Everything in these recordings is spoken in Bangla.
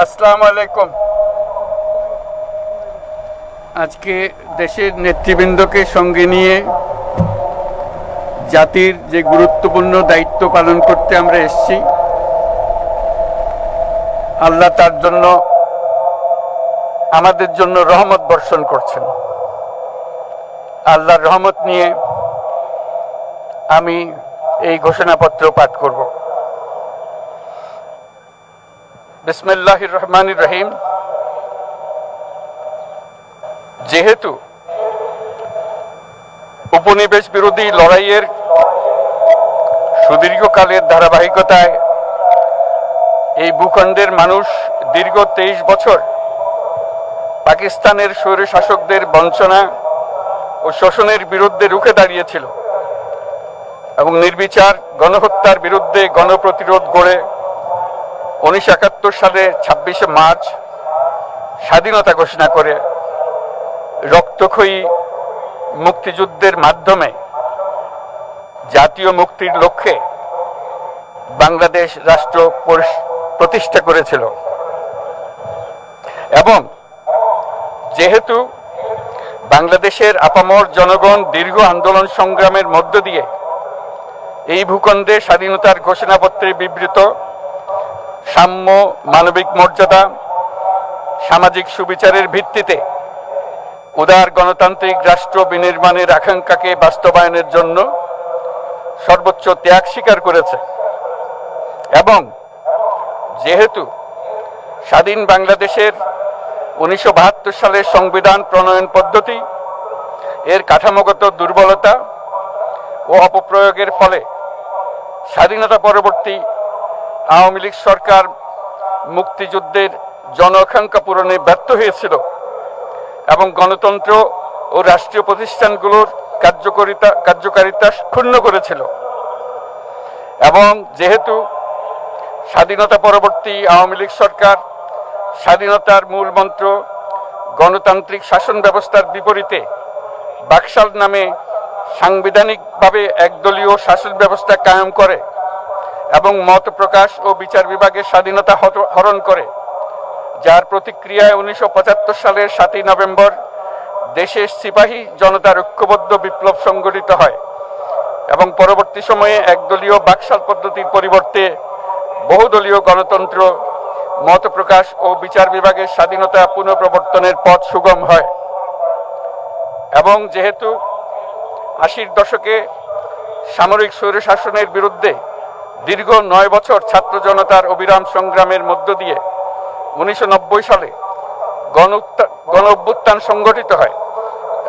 আসসালামু আলাইকুম। আজকে দেশের নেতৃবৃন্দকে সঙ্গে নিয়ে জাতির যে গুরুত্বপূর্ণ দায়িত্ব পালন করতে আমরা এসেছি, আল্লাহ তার জন্য আমাদের জন্য রহমত বর্ষণ করছেন। আল্লাহর রহমত নিয়ে আমি এই ঘোষণাপত্র পাঠ করব। বিসমিল্লাহির রহমানির রহিম। যেহেতু উপনিবেশ বিরোধী লড়াইয়ের সুদীর্ঘকালের ধারাবাহিকতায় এই ভূখণ্ডের মানুষ দীর্ঘ 23 বছর পাকিস্তানের স্বৈরশাসকদের বঞ্চনা ও শোষণের বিরুদ্ধে রুখে দাঁড়িয়েছিল এবং নির্বিচার গণহত্যার বিরুদ্ধে গণপ্রতিরোধ গড়ে 1971 সালের 26শে মার্চ স্বাধীনতা ঘোষণা করে রক্তক্ষয়ী মুক্তিযুদ্ধের মাধ্যমে জাতীয় মুক্তির লক্ষ্যে বাংলাদেশ রাষ্ট্র প্রতিষ্ঠা করেছিল। এবং যেহেতু বাংলাদেশের আপামর জনগণ দীর্ঘ আন্দোলন সংগ্রামের মধ্য দিয়ে এই ভূখণ্ডে স্বাধীনতার ঘোষণাপত্রে বিবৃত সাম্য, মানবিক মর্যাদা, সামাজিক সুবিচারের ভিত্তিতে উদার গণতান্ত্রিক রাষ্ট্র বিনির্মাণের আকাঙ্ক্ষাকে বাস্তবায়নের জন্য সর্বোচ্চ ত্যাগ স্বীকার করেছে, এবং যেহেতু স্বাধীন বাংলাদেশের 1972 সালের সংবিধান প্রণয়ন পদ্ধতি এর কাঠামোগত দুর্বলতা ও অপপ্রয়োগের ফলে স্বাধীনতা পরবর্তী আওয়ামী লীগ সরকার মুক্তিযুদ্ধের জন আকাঙ্ক্ষা পূরণে ব্যর্থ হয়েছিল এবং গণতন্ত্র ও রাষ্ট্রীয় প্রতিষ্ঠানগুলোর কার্যকারিতা ক্ষুণ্ণ করেছিল। এবং যেহেতু স্বাধীনতা পরবর্তী আওয়ামী লীগ সরকার স্বাধীনতার মূল মন্ত্র গণতান্ত্রিক শাসন ব্যবস্থার বিপরীতে বাকশাল নামে সাংবিধানিকভাবে একদলীয় শাসন ব্যবস্থা কায়েম করে এবং মত প্রকাশ ও বিচার বিভাগের স্বাধীনতা হরণ করে, যার প্রতিক্রিয়ায় 1975 সালের 7ই নভেম্বর দেশের সিপাহী জনতার ঐক্যবদ্ধ বিপ্লব সংগঠিত হয় এবং পরবর্তী সময়ে একদলীয় বাকশাল পদ্ধতির পরিবর্তে বহুদলীয় গণতন্ত্র, মত প্রকাশ ও বিচার বিভাগের স্বাধীনতা পুনঃপ্রবর্তনের পথ সুগম হয়। এবং যেহেতু 80-র দশকে সামরিক স্বৈরশাসনের বিরুদ্ধে দীর্ঘ 9 বছর ছাত্র জনতার অবিরাম সংগ্রামের মধ্য দিয়ে 1990 সালে গণ অভ্যুত্থান সংগঠিত হয়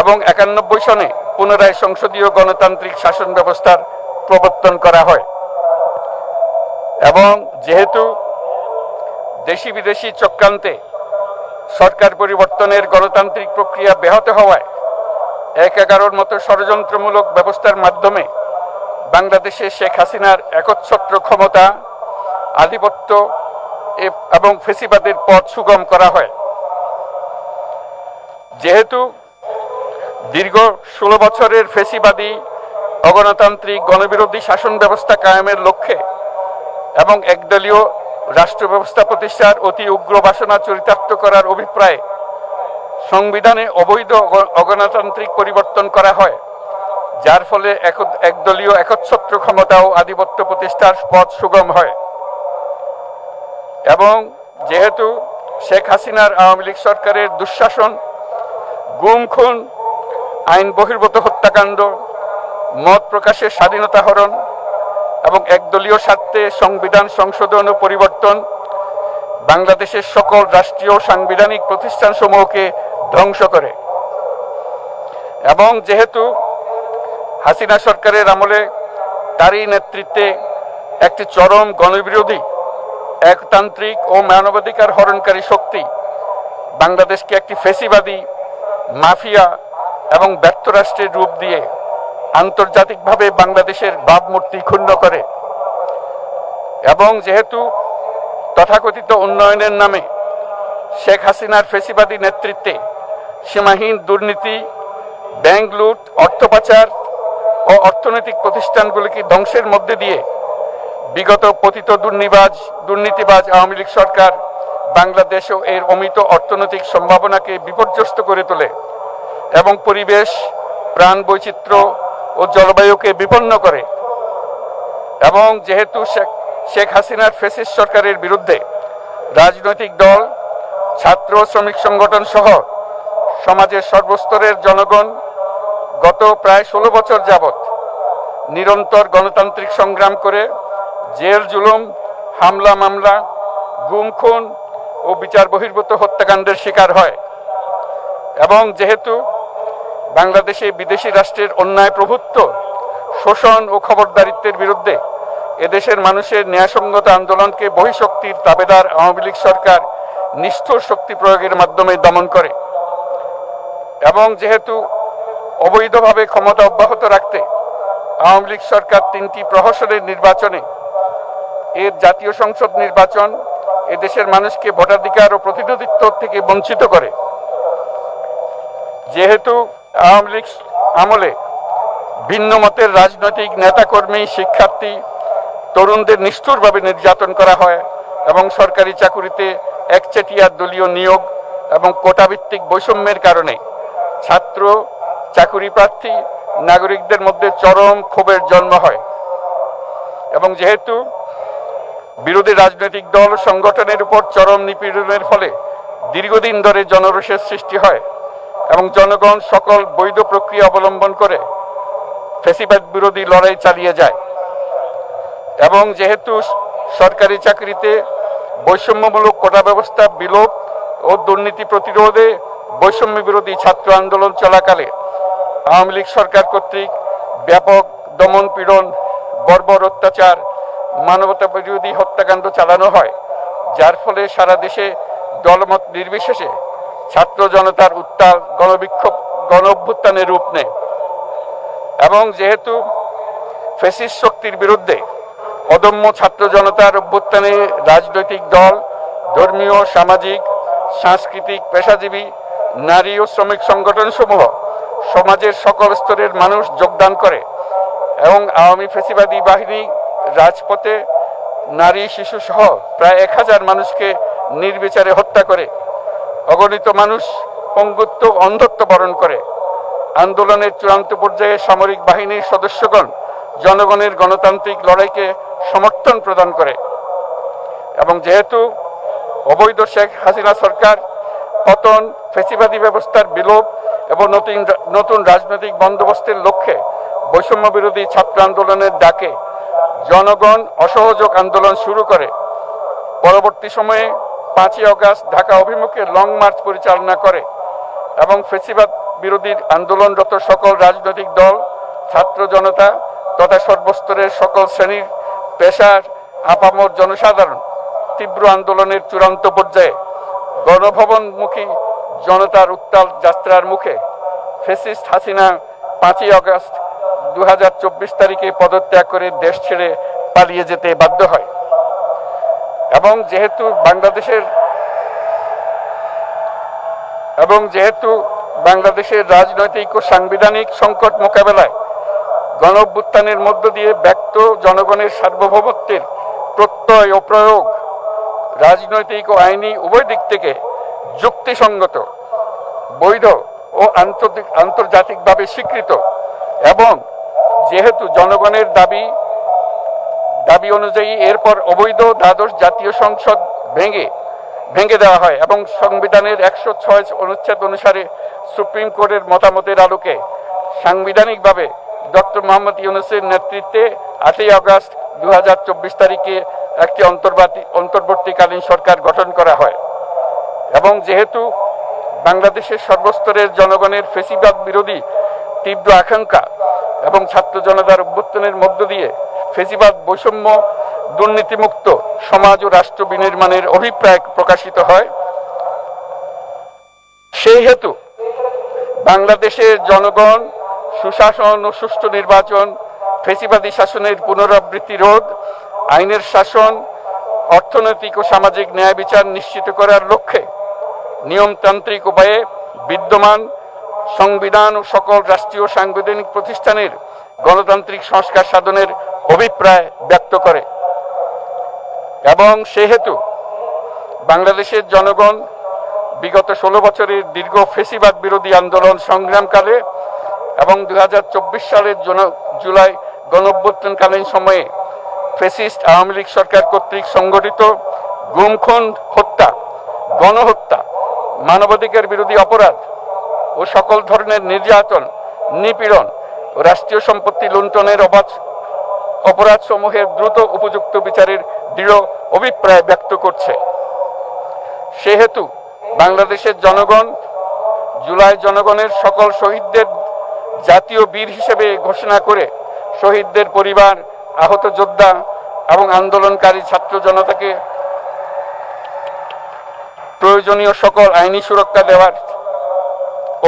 এবং 91 সনে পুনরায় সংসদীয় গণতান্ত্রিক শাসন ব্যবস্থার প্রবর্তন করা হয়। এবং যেহেতু দেশি বিদেশি চক্রান্তে সরকার পরিবর্তনের গণতান্ত্রিক প্রক্রিয়া ব্যাহত হওয়ায় 1/11 মতো ষড়যন্ত্রমূলক ব্যবস্থার মাধ্যমে বাংলাদেশে শেখ হাসিনার একচ্ছত্র ক্ষমতা, আধিপত্য এবং ফেসিবাদের পথ সুগম করা হয়। যেহেতু দীর্ঘ 16 বছরের ফেসিবাদী অগণতান্ত্রিক গণবিরোধী শাসন ব্যবস্থা কায়েমের লক্ষ্যে এবং একদলীয় রাষ্ট্র ব্যবস্থা প্রতিষ্ঠার অতি উগ্র বাসনা চরিতার্থ করার অভিপ্রায়ে সংবিধানে অবৈধ অগণতান্ত্রিক পরিবর্তন করা হয়, যার ফলে একদলীয় একচ্ছত্র ক্ষমতা ও আধিপত্য প্রতিষ্ঠার পথ সুগম হয়। এবং যেহেতু শেখ হাসিনার আওয়ামী লীগ সরকারের দুঃশাসন, গুম খুন, আইন বহির্ভূত হত্যাকাণ্ড, মত প্রকাশের স্বাধীনতা হরণ এবং একদলীয় স্বার্থে সংবিধান সংশোধন ও পরিবর্তন বাংলাদেশের সকল রাষ্ট্রীয় সাংবিধানিক প্রতিষ্ঠানসমূহকে ধ্বংস করে। এবং যেহেতু হাসিনা সরকারের আমলে তারই নেতৃত্বে একটি চরম গণবিরোধী, একতান্ত্রিক ও মানবাধিকার হরণকারী শক্তি বাংলাদেশকে একটি ফেসিবাদী, মাফিয়া এবং ব্যর্থ রাষ্ট্রের রূপ দিয়ে আন্তর্জাতিকভাবে বাংলাদেশের ভাবমূর্তি ক্ষুণ্ণ করে, এবং যেহেতু তথাকথিত উন্নয়নের নামে শেখ হাসিনার ফেসিবাদী নেতৃত্বে সীমাহীন দুর্নীতি, ব্যাংক লুট, অর্থ পাচার ও অর্থনৈতিক প্রতিষ্ঠানগুলিকে ধ্বংসের মধ্যে দিয়ে বিগত পতিত দুর্নীতিবাজ আওয়ামী লীগ সরকার বাংলাদেশ ও এর অমিত অর্থনৈতিক সম্ভাবনাকে বিপর্যস্ত করে তোলে এবং পরিবেশ, প্রাণ বৈচিত্র্য ও জলবায়ুকে বিপন্ন করে। এবং যেহেতু শেখ হাসিনার ফ্যাসিস্ট সরকারের বিরুদ্ধে রাজনৈতিক দল, ছাত্র শ্রমিক সংগঠন সহ সমাজের সর্বস্তরের জনগণ গত প্রায় 16 বছর যাবৎ নিরন্তর গণতান্ত্রিক সংগ্রাম করে জেল জুলুম, হামলা মামলা, গুম খুন ও বিচার বহির্ভূত হত্যাকাণ্ডের শিকার হয়। এবং যেহেতু বাংলাদেশে বিদেশি রাষ্ট্রের অন্যায় প্রভুত্ব, শোষণ ও খবরদারিত্বের বিরুদ্ধে এদেশের মানুষের ন্যায়সঙ্গত আন্দোলনকে বহিঃশক্তির তাবেদার আওয়ামী লীগ সরকার নিষ্ঠুর শক্তি প্রয়োগের মাধ্যমে দমন করে। এবং যেহেতু অবৈধভাবে ক্ষমতা অব্যাহত রাখতে আওয়ামী লীগ সরকার 3টি প্রহসনের নির্বাচনে এর জাতীয় সংসদ নির্বাচন এদেশের মানুষকে ভোটাধিকার ও প্রতিনিধিত্ব থেকে বঞ্চিত করে। যেহেতু আওয়ামী লীগ আমলে ভিন্ন মতের রাজনৈতিক নেতাকর্মী, শিক্ষার্থী, তরুণদের নিষ্ঠুরভাবে নির্যাতন করা হয় এবং সরকারি চাকুরিতে একচেটিয়া দলীয় নিয়োগ এবং কোটাভিত্তিক বৈষম্যের কারণে ছাত্র, চাকুরি প্রার্থী, নাগরিকদের মধ্যে চরম ক্ষোভের জন্ম হয়। এবং যেহেতু বিরোধী রাজনৈতিক দল সংগঠনের উপর চরম নিপীড়নের ফলে দীর্ঘদিন ধরে জনরোষের সৃষ্টি হয় এবং জনগণ সকল বৈধ প্রক্রিয়া অবলম্বন করে ফ্যাসিবাদ বিরোধী লড়াই চালিয়ে যায়। এবং যেহেতু সরকারি চাকরিতে বৈষম্যমূলক কোটা ব্যবস্থা বিলোপ ও দুর্নীতি প্রতিরোধে বৈষম্য বিরোধী ছাত্র আন্দোলন চলাকালে আওয়ামী লীগ সরকার কর্তৃক ব্যাপক দমন পীড়ন, বর্বর অত্যাচার, মানবতা বিরোধী হত্যাকাণ্ড চালানো হয়, যার ফলে সারা দেশে দলমত নির্বিশেষে ছাত্র জনতার উত্তাল গণবিক্ষোভ গণ অভ্যুত্থানের রূপ নেয়। এবং যেহেতু ফ্যাসিস্ট শক্তির বিরুদ্ধে অদম্য ছাত্র জনতার অভ্যুত্থানে রাজনৈতিক দল, ধর্মীয়, সামাজিক, সাংস্কৃতিক, পেশাজীবী, নারী ও শ্রমিক সংগঠন সমূহ সমাজের সকল স্তরের মানুষ যোগদান করে এবং আওয়ামী ফ্যাসিবাদী বাহিনী রাজপথে নারী, শিশু সহ প্রায় 1000 মানুষকে নির্বিচারে হত্যা করে, অগণিত মানুষ পঙ্গুত্ব, অন্ধত্ব বরণ করে। আন্দোলনের চূড়ান্ত পর্যায়ে সামরিক বাহিনীর সদস্যগণ জনগণের গণতান্ত্রিক লড়াইকে সমর্থন প্রদান করে। এবং যেহেতু অবৈধ শেখ হাসিনা সরকার পতন, ফ্যাসিবাদী ব্যবস্থার বিলোপ এবং নতুন রাজনৈতিক বন্দোবস্তের লক্ষ্যে বৈষম্য বিরোধী ছাত্র আন্দোলনের ডাকে জনগণ অসহযোগ আন্দোলন শুরু করে, পরবর্তী সময়ে 5ই আগস্ট ঢাকা অভিমুখে লং মার্চ পরিচালনা করে এবং ফ্যাসিবাদ বিরোধী আন্দোলনরত সকল রাজনৈতিক দল, ছাত্র জনতা তথা সর্বস্তরের সকল শ্রেণীর, পেশার, আপামর জনসাধারণ তীব্র আন্দোলনের চূড়ান্ত পর্যায়ে গণভবনমুখী জনতার উত্তাল যাত্রার মুখে ফ্যাসিস্ট হাসিনা 5ই আগস্ট 2024 তারিখে পদত্যাগ করে দেশ ছেড়ে পালিয়ে যেতে বাধ্য হয়। এবং যেহেতু বাংলাদেশের রাজনৈতিক ও সাংবিধানিক সংকট মোকাবেলায় গণ অভ্যুত্থানের মধ্য দিয়ে ব্যক্ত জনগণের সার্বভৌমত্বের প্রত্যয় ও প্রয়োগ রাজনৈতিক ও আইনি উভয় দিক থেকে যুক্তিসঙ্গত, বৈধ ও আন্তর্জাতিকভাবে স্বীকৃত। এবং যেহেতু জনগণের দাবি অনুযায়ী এরপর অবৈধ দ্বাদশ জাতীয় সংসদ ভেঙে দেওয়া হয় এবং সংবিধানের 106 অনুচ্ছেদ অনুসারে সুপ্রিম কোর্টের মতামতের আলোকে সাংবিধানিকভাবে ডক্টর মোহাম্মদ ইউনূসের নেতৃত্বে 8ই আগস্ট 2024 তারিখে একটি অন্তর্বর্তীকালীন সরকার গঠন করা হয়। এবং যেহেতু বাংলাদেশের সর্বস্তরের জনগণের ফ্যাসিবাদ বিরোধী তীব্র আকাঙ্ক্ষা এবং ছাত্র জনতার অভ্যুত্থানের মধ্য দিয়ে ফ্যাসিবাদ, বৈষম্য, দুর্নীতিমুক্ত সমাজ ও রাষ্ট্র বিনির্মাণের অভিপ্রায় প্রকাশিত হয়, সেই হেতু বাংলাদেশের জনগণ সুশাসন ও সুষ্ঠু নির্বাচন, ফ্যাসিবাদী শাসনের পুনরাবৃত্তি রোধ, আইনের শাসন, অর্থনৈতিক ও সামাজিক ন্যায় বিচার নিশ্চিত করার লক্ষ্যে নিয়মতান্ত্রিক উপায়ে বিদ্যমান সংবিধান ও সকল রাষ্ট্রীয় সাংবিধানিক প্রতিষ্ঠানের গণতান্ত্রিক সংস্কার সাধনের অভিপ্রায় ব্যক্ত করে। এবং সেহেতু বাংলাদেশের জনগণ বিগত 16 বছরের দীর্ঘ ফেসিবাদ বিরোধী আন্দোলন সংগ্রামকালে এবং 2024 সালের জুলাই গণঅভ্যুত্থানকালীন সময়ে ফ্যাসিস্ট আওয়ামী লীগ সরকার কর্তৃক সংগঠিত গুম খুন, হত্যা, গণহত্যা, মানবাধিকার বিরোধী অপরাধ ও সকল ধরনের নির্যাতন, নিপীড়ন ও রাষ্ট্রীয় সম্পত্তি লুণ্ঠনের অপরাধ সমূহের দ্রুত উপযুক্ত বিচারের দৃঢ় অভিপ্রায় ব্যক্ত করছে। সেহেতু বাংলাদেশের জনগণ জুলাই জনগণের সকল শহীদদের জাতীয় বীর হিসেবে ঘোষণা করে শহীদদের পরিবার, আহত যোদ্ধা এবং আন্দোলনকারী ছাত্র জনতাকে প্রয়োজনীয় সকল আইনি সুরক্ষা দেওয়ার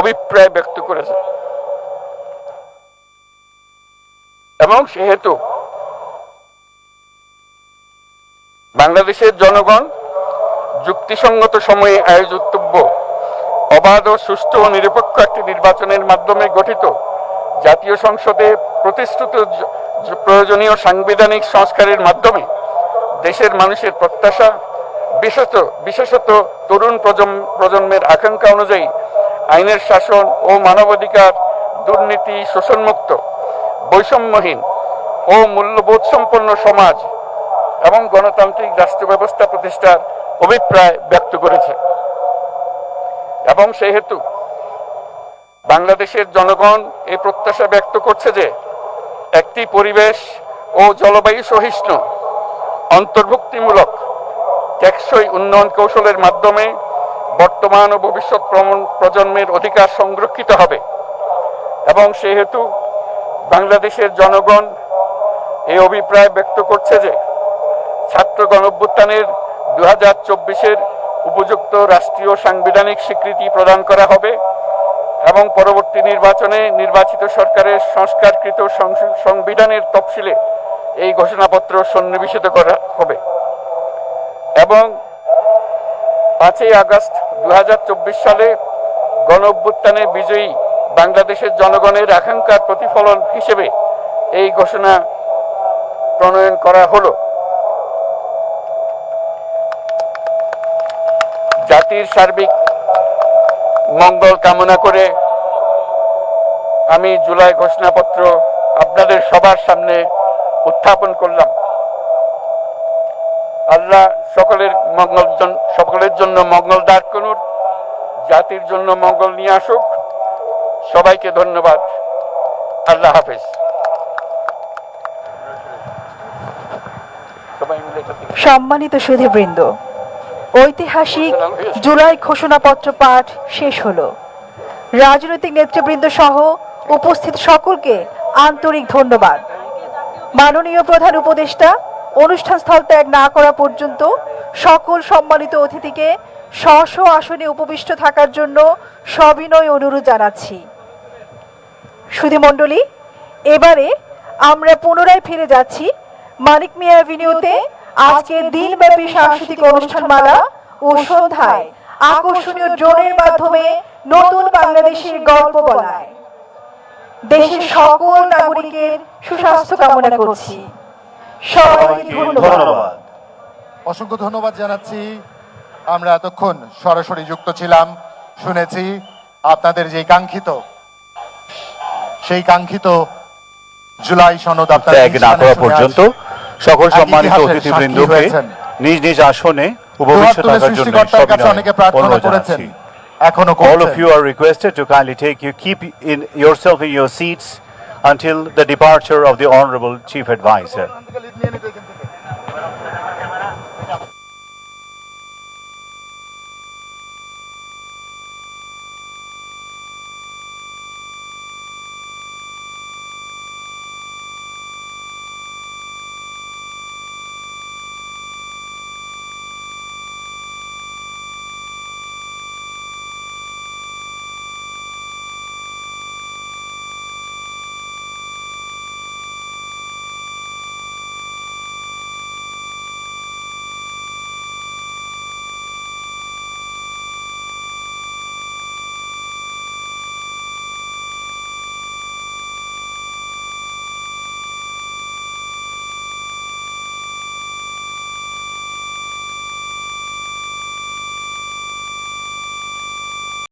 অভিপ্রায় ব্যক্ত করেছে এবং সেহেতু বাংলাদেশের জনগণ যুক্তিসঙ্গত সময়ে আয়োজিতব্য অবাধ ও সুষ্ঠু ও নিরপেক্ষ একটি নির্বাচনের মাধ্যমে গঠিত জাতীয় সংসদে প্রতিশ্রুত প্রয়োজনীয় সাংবিধানিক সংস্কারের মাধ্যমে দেশের মানুষের প্রত্যাশা, বিশেষত তরুণ প্রজন্মের আকাঙ্ক্ষা অনুযায়ী আইনের শাসন ও মানবাধিকার, দুর্নীতি, শোষণমুক্ত, বৈষম্যহীন ও মূল্যবোধ সম্পন্ন সমাজ এবং গণতান্ত্রিক রাষ্ট্র ব্যবস্থা প্রতিষ্ঠার অভিপ্রায় ব্যক্ত করেছে এবং সেহেতু বাংলাদেশের জনগণ এই প্রত্যাশা ব্যক্ত করছে যে একটি পরিবেশ ও জলবায়ু সহিষ্ণু, অন্তর্ভুক্তিমূলক, টেকসই উন্নয়ন কৌশলের মাধ্যমে বর্তমান ও ভবিষ্যৎ প্রজন্মের অধিকার সংরক্ষিত হবে এবং সেহেতু বাংলাদেশের জনগণ এই অভিপ্রায় ব্যক্ত করছে যে ছাত্র গণঅভ্যুত্থানের 2024-এর উপযুক্ত রাষ্ট্রীয় সাংবিধানিক স্বীকৃতি প্রদান করা হবে এবং পরবর্তী নির্বাচনে নির্বাচিত সরকারের সংস্কারকৃত সংবিধানের তফসিলে এই ঘোষণাপত্র সন্নিবেশিত করা হবে এবং 5 আগস্ট 2024 সালে গণঅভ্যুত্থানে বিজয়ী বাংলাদেশের জনগণের আকাঙ্ক্ষার প্রতিফলন হিসেবে এই ঘোষণা প্রণয়ন করা হলো। জাতির সার্বিক মঙ্গল কামনা করে আমি জুলাই ঘোষণাপত্র আপনাদের সবার সামনে উত্থাপন করলাম। আল্লাহ সকলের জন্য মঙ্গল দান করুন, জাতির জন্য মঙ্গল নিয়ে আসুক। সবাইকে ধন্যবাদ। আল্লাহ হাফেজ। সম্মানিত সুধীবৃন্দ, ঐতিহাসিক জুলাই ঘোষণাপত্র পাঠ শেষ হলো। রাজনৈতিক নেতৃবৃন্দ সহ উপস্থিত সকলকে আন্তরিক ধন্যবাদ। মাননীয় প্রধান উপদেষ্টা অনুষ্ঠান স্থল ত্যাগ না করা পর্যন্ত সকল সম্মানিত অতিথিকে স্ব আসনে উপবিষ্ট থাকার জন্য সবিনয় অনুরোধ জানাচ্ছি। সুধীমণ্ডলী, এবারে আমরা পুনরায় ফিরে যাচ্ছি মানিক মিয়া অ্যাভিনিউতে আজকের দিনব্যাপী সাংস্কৃতিক অনুষ্ঠানমালা ও সন্ধ্যায় আকর্ষণীয় ড্রোনের মাধ্যমে নতুন বাংলাদেশের গল্প বলায়। দেশের সকল নাগরিকের সুস্বাস্থ্য কামনা করছি। সবাইকে ধন্যবাদ। অসংখ্য ধন্যবাদ জানাচ্ছি। আমরা এতক্ষণ সরাসরি যুক্ত ছিলাম, শুনেছি আপনাদের যে সেই কাঙ্ক্ষিত জুলাই সনদ ত্যাগ না করা পর্যন্ত সকল সম্মানিত অতিথিবৃন্দকে নিজ নিজ আসনে উপবিষ্ট থাকার জন্য অনেকে প্রার্থনা করেছেন, এখনো all of you are requested to kindly keep yourself in your seats until the departure of the Honorable Chief Advisor.